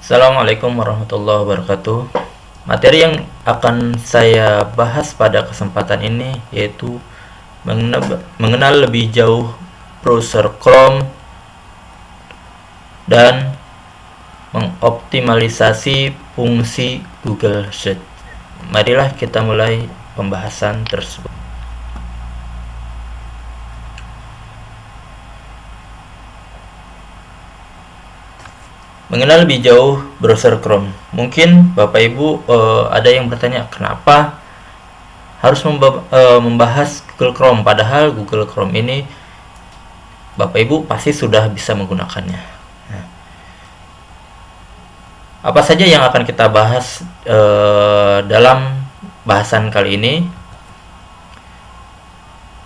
Assalamualaikum warahmatullahi wabarakatuh. Materi yang akan saya bahas pada kesempatan ini yaitu mengenal lebih jauh browser Chrome dan mengoptimalisasi fungsi Google Search. Marilah kita mulai pembahasan tersebut. Mengenal lebih jauh browser Chrome. Mungkin Bapak Ibu ada yang bertanya, kenapa harus membahas Google Chrome, padahal Google Chrome ini Bapak Ibu pasti sudah bisa menggunakannya. Nah, apa saja yang akan kita bahas dalam bahasan kali ini?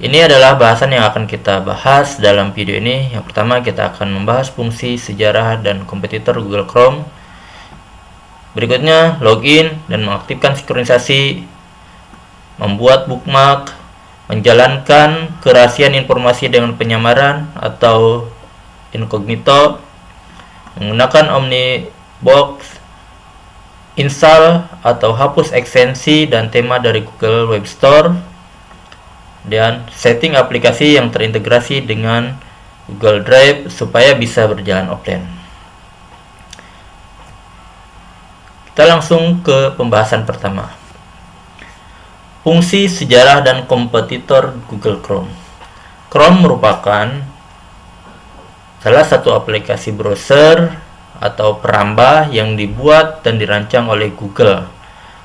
Ini adalah bahasan yang akan kita bahas dalam video ini. Yang pertama, kita akan membahas fungsi, sejarah, dan kompetitor Google Chrome. Berikutnya, login dan mengaktifkan sinkronisasi, membuat bookmark, menjalankan kerahasiaan informasi dengan penyamaran atau incognito, menggunakan Omnibox, install atau hapus ekstensi dan tema dari Google Web Store, dan setting aplikasi yang terintegrasi dengan Google Drive supaya bisa berjalan offline. Kita langsung ke pembahasan pertama. Fungsi, sejarah, dan kompetitor Google Chrome. Chrome merupakan salah satu aplikasi browser atau perambah yang dibuat dan dirancang oleh Google.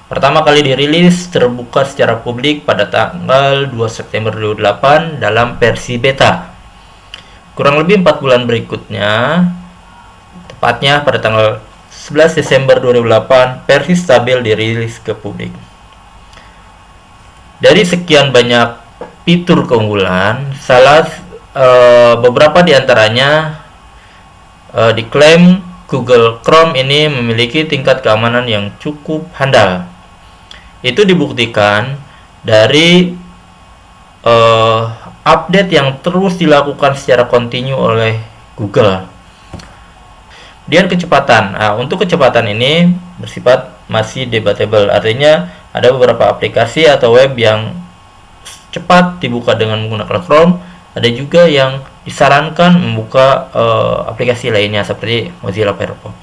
Pertama kali dirilis terbuka secara publik pada tanggal 2 September 2008 dalam versi beta. Kurang lebih 4 bulan berikutnya, tepatnya pada tanggal 11 Desember 2008, versi stabil dirilis ke publik. Dari sekian banyak fitur keunggulan, beberapa diantaranya diklaim Google Chrome ini memiliki tingkat keamanan yang cukup handal. Itu dibuktikan dari update yang terus dilakukan secara kontinu oleh Google. Dan kecepatan. Nah, untuk kecepatan ini bersifat masih debatable. Artinya ada beberapa aplikasi atau web yang cepat dibuka dengan menggunakan Chrome. Ada juga yang disarankan membuka aplikasi lainnya seperti Mozilla Firefox.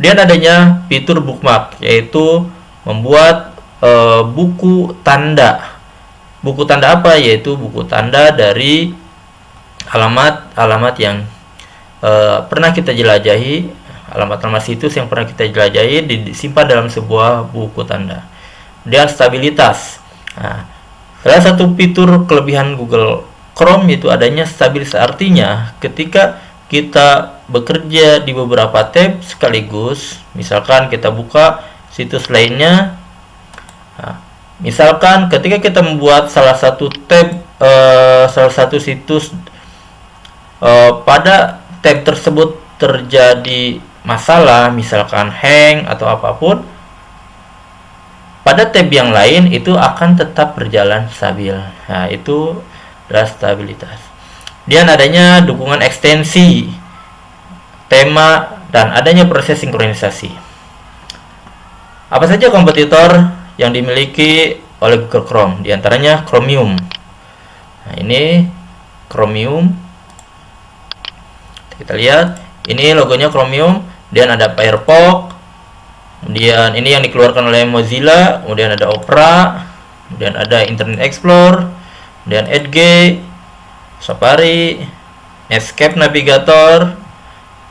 Kemudian adanya fitur bookmark, yaitu membuat buku tanda. Buku tanda apa? Yaitu buku tanda dari alamat yang pernah kita jelajahi, alamat situs yang pernah kita jelajahi disimpan dalam sebuah buku tanda. Kemudian stabilitas. Nah, salah satu fitur kelebihan Google Chrome itu adanya stabilitas, artinya ketika kita bekerja di beberapa tab sekaligus, misalkan kita buka situs lainnya. Nah, misalkan ketika kita membuat salah satu tab, salah satu situs, pada tab tersebut terjadi masalah, misalkan hang atau apapun, pada tab yang lain itu akan tetap berjalan stabil. Nah, itu adalah stabilitas. Dan adanya dukungan ekstensi, tema, dan adanya proses sinkronisasi. Apa saja kompetitor yang dimiliki oleh Google Chrome? Di antaranya Chromium. Nah, ini Chromium. Kita lihat, ini logonya Chromium. Dan ada Firefox. Kemudian ini yang dikeluarkan oleh Mozilla. Kemudian ada Opera. Kemudian ada Internet Explorer. Kemudian Edge, Safari, Netscape Navigator,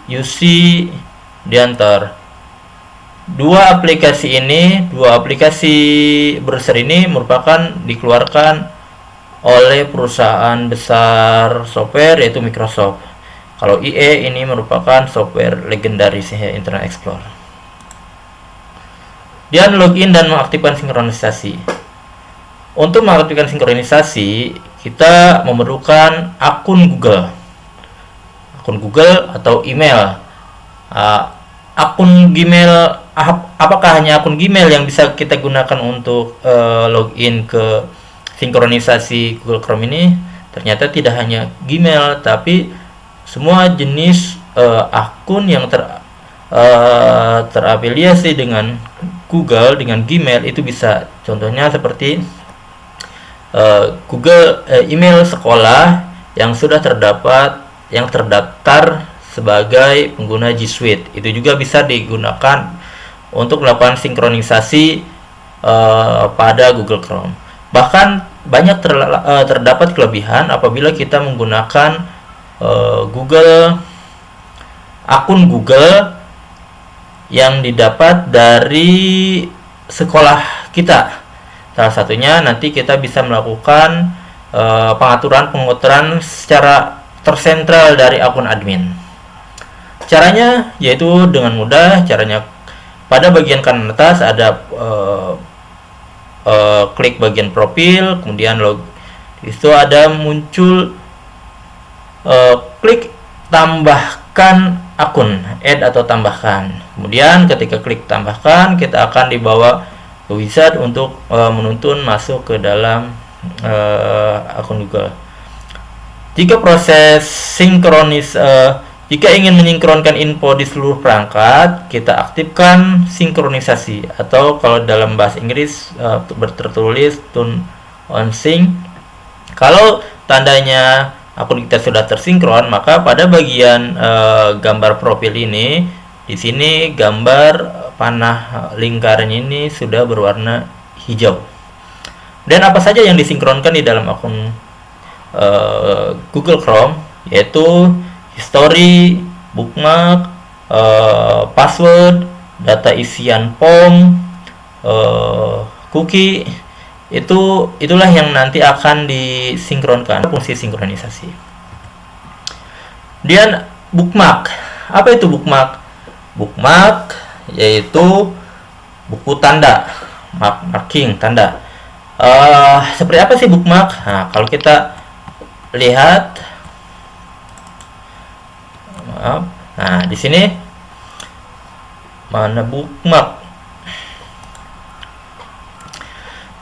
UC, Diantar. Dua aplikasi browser ini merupakan dikeluarkan oleh perusahaan besar software yaitu Microsoft. Kalau IE ini merupakan software legendaris Internet Explorer. Dan login dan mengaktifkan sinkronisasi. Untuk mengaktifkan sinkronisasi, kita memerlukan akun Google atau email. Akun Gmail, apakah hanya akun Gmail yang bisa kita gunakan untuk login ke sinkronisasi Google Chrome ini? Ternyata tidak hanya Gmail, tapi semua jenis akun yang terafiliasi dengan Google, dengan Gmail, itu bisa. Contohnya seperti Google email sekolah yang sudah terdaftar sebagai pengguna G Suite, itu juga bisa digunakan untuk melakukan sinkronisasi pada Google Chrome. Bahkan banyak terdapat kelebihan apabila kita menggunakan akun Google yang didapat dari sekolah kita. Salah satunya nanti kita bisa melakukan pengaturan secara tersentral dari akun admin. Caranya yaitu dengan mudah. Caranya pada bagian kanan atas ada klik bagian profil, kemudian itu ada muncul klik tambahkan akun, add atau tambahkan. Kemudian ketika klik tambahkan, kita akan dibawa ke wizard untuk menuntun masuk ke dalam akun Google. Jika ingin mensinkronkan info di seluruh perangkat, kita aktifkan sinkronisasi, atau kalau dalam bahasa Inggris tertulis turn on sync. Kalau tandanya akun kita sudah tersinkron, maka pada bagian gambar profil ini, di sini gambar panah lingkarannya ini sudah berwarna hijau. Dan apa saja yang disinkronkan di dalam akun Google Chrome, yaitu history, bookmark, password, data isian form, cookie, itulah yang nanti akan disinkronkan, fungsi sinkronisasi. Kemudian bookmark. Apa itu bookmark? Bookmark yaitu buku tanda, marking tanda. Seperti apa sih bookmark? Nah, kalau kita lihat, nah di sini mana bookmark?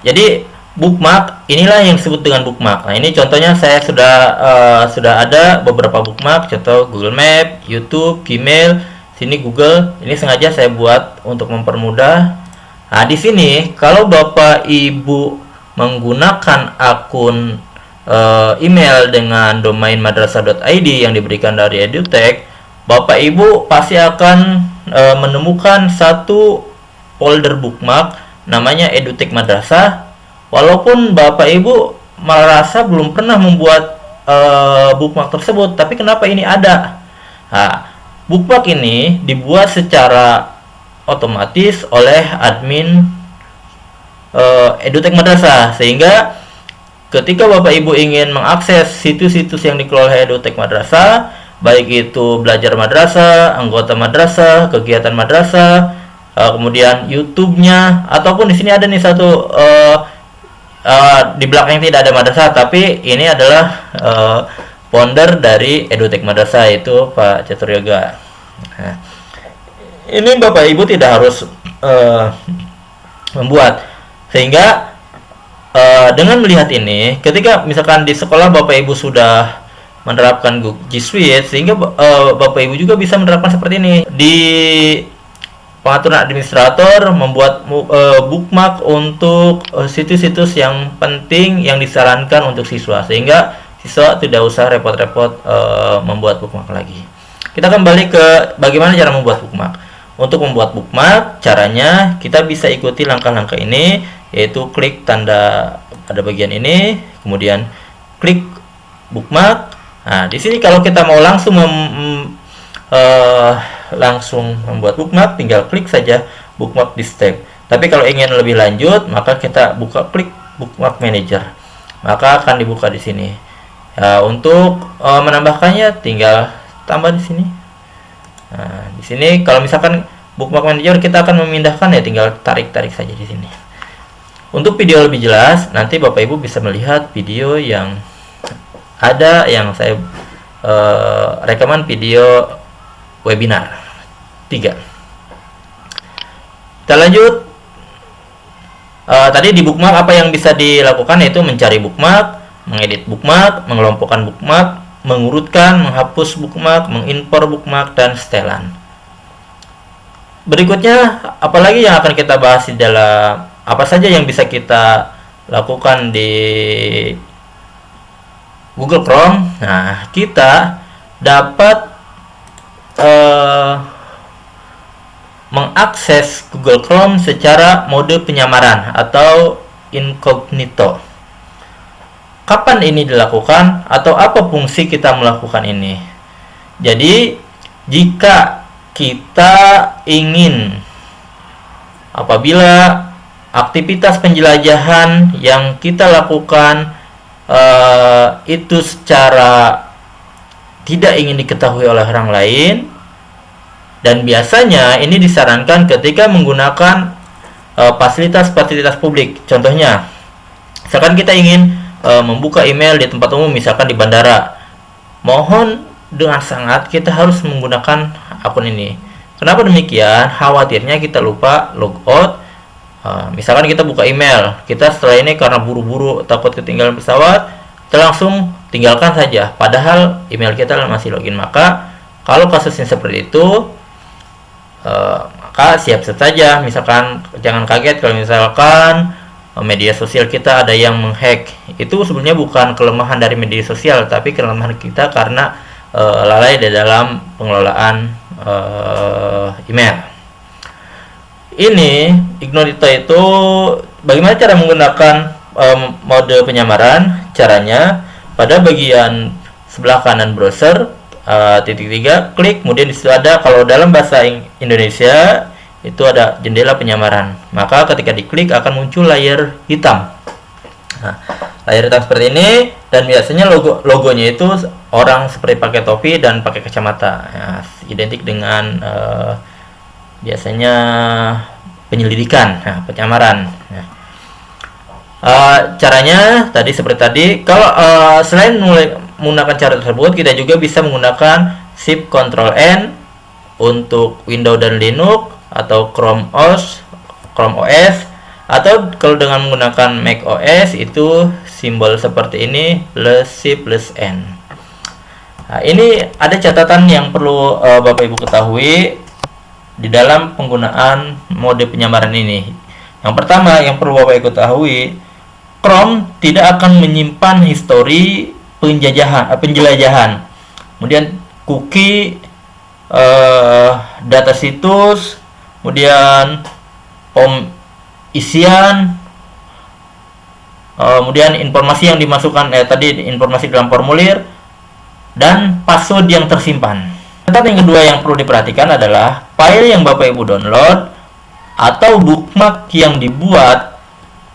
Jadi bookmark inilah yang disebut dengan bookmark. Nah, ini contohnya saya sudah ada beberapa bookmark, contoh Google Map, YouTube, Gmail, sini Google. Ini sengaja saya buat untuk mempermudah. Nah, di sini kalau Bapak Ibu menggunakan akun email dengan domain madrasah.id yang diberikan dari EduTech, Bapak Ibu pasti akan menemukan satu folder bookmark namanya EduTech Madrasah. Walaupun Bapak Ibu merasa belum pernah membuat bookmark tersebut, tapi kenapa ini ada? Nah, bookmark ini dibuat secara otomatis oleh admin EduTech Madrasah, sehingga ketika Bapak Ibu ingin mengakses situs-situs yang dikelola EduTech Madrasah, baik itu belajar madrasah, anggota madrasah, kegiatan madrasah, kemudian YouTube-nya, ataupun di sini ada nih satu di belakang tidak ada madrasah, tapi ini adalah founder dari EduTech Madrasah, itu Pak Catur Yoga. Nah, ini Bapak Ibu tidak harus membuat, sehingga dengan melihat ini, ketika misalkan di sekolah Bapak Ibu sudah menerapkan G Suite, sehingga Bapak Ibu juga bisa menerapkan seperti ini. Di pengaturan administrator, membuat bookmark untuk situs-situs yang penting yang disarankan untuk siswa, sehingga siswa tidak usah repot-repot membuat bookmark lagi. Kita kembali ke bagaimana cara membuat bookmark. Untuk membuat bookmark, caranya kita bisa ikuti langkah-langkah ini, yaitu klik tanda pada bagian ini, kemudian klik bookmark. Nah, di sini kalau kita mau langsung membuat bookmark, tinggal klik saja bookmark this tab. Tapi kalau ingin lebih lanjut, maka kita klik bookmark manager, maka akan dibuka di sini. Untuk menambahkannya, tinggal tambah di sini. Nah, di sini kalau misalkan bookmark manager kita akan memindahkan, ya tinggal tarik-tarik saja di sini. Untuk video lebih jelas, nanti Bapak Ibu bisa melihat video yang ada yang saya rekaman video webinar 3. Kita lanjut. Tadi di bookmark apa yang bisa dilakukan, yaitu mencari bookmark, mengedit bookmark, mengelompokkan bookmark, mengurutkan, menghapus bookmark, mengimpor bookmark, dan setelan. Berikutnya, apalagi yang akan kita bahas di dalam apa saja yang bisa kita lakukan di Google Chrome. Nah, kita dapat mengakses Google Chrome secara mode penyamaran atau incognito. Kapan ini dilakukan atau apa fungsi kita melakukan ini? Jadi, jika kita ingin apabila aktivitas penjelajahan yang kita lakukan itu secara tidak ingin diketahui oleh orang lain, dan biasanya ini disarankan ketika menggunakan fasilitas-fasilitas publik. Contohnya, misalkan kita ingin membuka email di tempat umum, misalkan di bandara, mohon dengan sangat kita harus menggunakan akun ini. Kenapa demikian? Khawatirnya kita lupa logout. Misalkan kita buka email, kita setelah ini karena buru-buru takut ketinggalan pesawat, kita langsung tinggalkan saja, padahal email kita masih login. Maka kalau kasusnya seperti itu, maka siap saja. Misalkan jangan kaget kalau misalkan media sosial kita ada yang menghack. Itu sebenarnya bukan kelemahan dari media sosial, tapi kelemahan kita karena lalai di dalam pengelolaan email. Ini incognito itu bagaimana cara menggunakan mode penyamaran? Caranya pada bagian sebelah kanan browser, titik 3, klik, kemudian di situ ada, kalau dalam bahasa Indonesia itu ada jendela penyamaran. Maka ketika diklik akan muncul layar hitam. Nah, layar hitam seperti ini, dan biasanya logonya itu orang seperti pakai topi dan pakai kacamata. Ya, identik dengan biasanya penyelidikan, penyamaran. Ya. Caranya tadi seperti tadi. Kalau selain menggunakan cara tersebut, kita juga bisa menggunakan Shift Ctrl N untuk Windows dan Linux atau Chrome OS, atau kalau dengan menggunakan Mac OS itu simbol seperti ini +Shift+N. Nah, ini ada catatan yang perlu Bapak Ibu ketahui di dalam penggunaan mode penyamaran ini. Yang pertama yang perlu Bapak Ibu ketahui, Chrome tidak akan menyimpan histori penjelajahan, kemudian cookie, data situs, kemudian isian, kemudian informasi yang dimasukkan tadi informasi dalam formulir, dan password yang tersimpan. Catatan yang kedua yang perlu diperhatikan adalah file yang Bapak Ibu download atau bookmark yang dibuat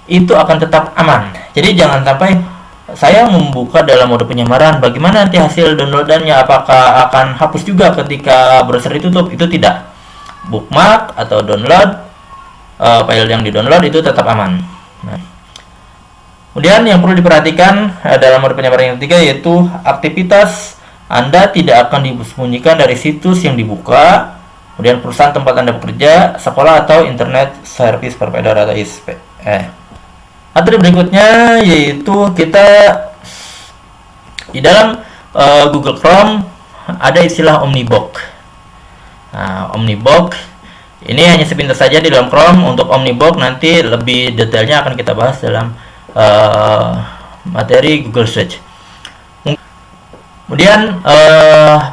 itu akan tetap aman. Jadi jangan sampai saya membuka dalam mode penyamaran, bagaimana nanti hasil downloadannya, apakah akan hapus juga ketika browser ditutup? Itu tidak. Bookmark atau download, file yang di-download itu tetap aman. Nah, kemudian yang perlu diperhatikan dalam mode penyamaran yang ketiga yaitu aktivitas Anda tidak akan disembunyikan dari situs yang dibuka, kemudian perusahaan tempat Anda bekerja, sekolah, atau internet service provider atau ISP. Atau berikutnya yaitu kita di dalam Google Chrome ada istilah Omnibox. Nah, Omnibox ini hanya sepintas saja di dalam Chrome. Untuk Omnibox nanti lebih detailnya akan kita bahas dalam materi Google Search. Kemudian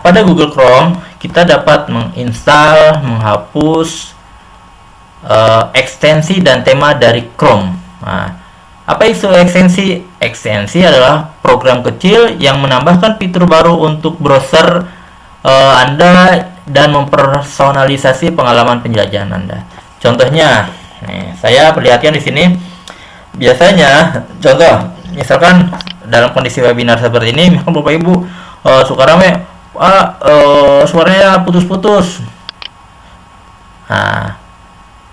pada Google Chrome kita dapat menginstal, menghapus ekstensi dan tema dari Chrome. Nah, apa itu ekstensi? Ekstensi adalah program kecil yang menambahkan fitur baru untuk browser Anda dan mempersonalisasi pengalaman penjelajahan Anda. Contohnya, saya perlihatkan di sini. Biasanya, contoh, misalkan dalam kondisi webinar seperti ini, misalkan Bapak Ibu suka rame, suaranya putus-putus. Nah,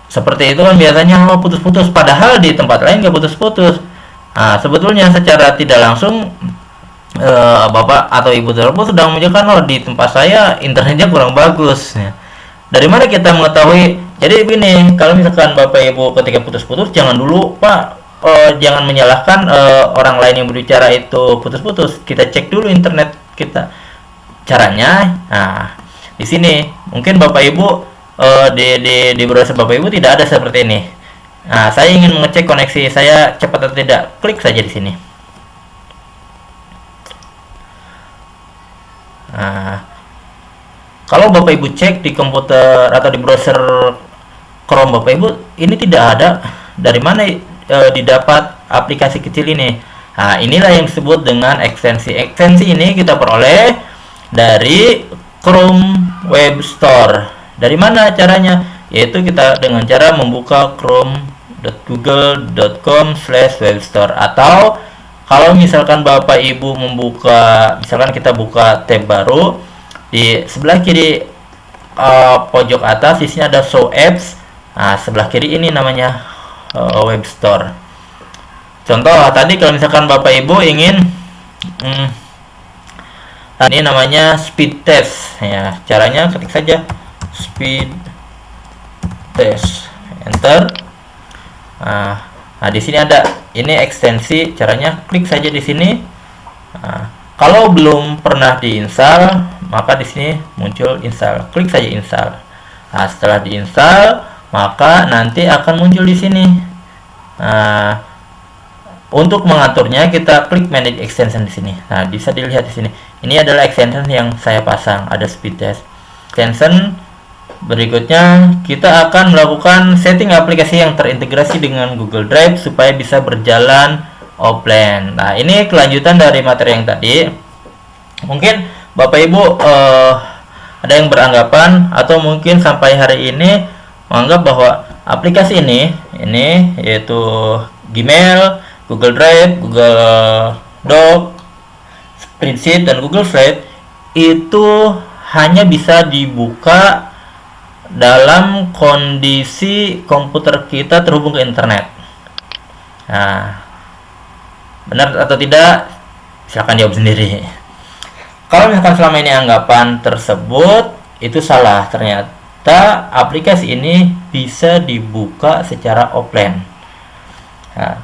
seperti itu kan biasanya putus-putus, padahal di tempat lain nggak putus-putus. Nah, sebetulnya secara tidak langsung Bapak atau Ibu tersebut sudah menunjukkan, di tempat saya internetnya kurang bagus. Dari mana kita mengetahui? Jadi begini, kalau misalkan Bapak Ibu ketika putus-putus, jangan dulu jangan menyalahkan orang lain yang berbicara itu putus-putus. Kita cek dulu internet kita. Caranya, nah di sini mungkin Bapak Ibu di browser Bapak Ibu tidak ada seperti ini. Nah, saya ingin mengecek koneksi saya cepat atau tidak. Klik saja di sini. Nah, kalau Bapak Ibu cek di komputer atau di browser Chrome Bapak Ibu, ini tidak ada. Dari mana didapat aplikasi kecil ini? Nah, inilah yang disebut dengan ekstensi. Ekstensi ini kita peroleh dari Chrome Web Store. Dari mana caranya? Yaitu kita dengan cara membuka chrome.google.com/webstore, atau kalau misalkan Bapak Ibu membuka, misalkan kita buka tab baru, di sebelah kiri pojok atas di sini ada show apps. Nah, sebelah kiri ini namanya web store. Contoh tadi kalau misalkan Bapak Ibu ingin ini namanya speed test ya, caranya ketik saja speed test, enter. Nah, di sini ada ini ekstensi, caranya klik saja di sini. Kalau belum pernah diinstal, maka di sini muncul install, klik saja install. Nah, setelah diinstal, maka nanti akan muncul di sini. Untuk mengaturnya kita klik manage extension di sini. Nah, bisa dilihat di sini. Ini adalah extension yang saya pasang, ada speed test. Extension berikutnya kita akan melakukan setting aplikasi yang terintegrasi dengan Google Drive supaya bisa berjalan offline. Nah, ini kelanjutan dari materi yang tadi. Mungkin Bapak Ibu ada yang beranggapan atau mungkin sampai hari ini menganggap bahwa aplikasi ini yaitu Gmail, Google Drive, Google Doc, Spreadsheet, dan Google Slide itu hanya bisa dibuka dalam kondisi komputer kita terhubung ke internet. Nah, benar atau tidak? Silahkan jawab sendiri. Kalau misalkan selama ini anggapan tersebut itu salah, ternyata aplikasi ini bisa dibuka secara offline. Nah,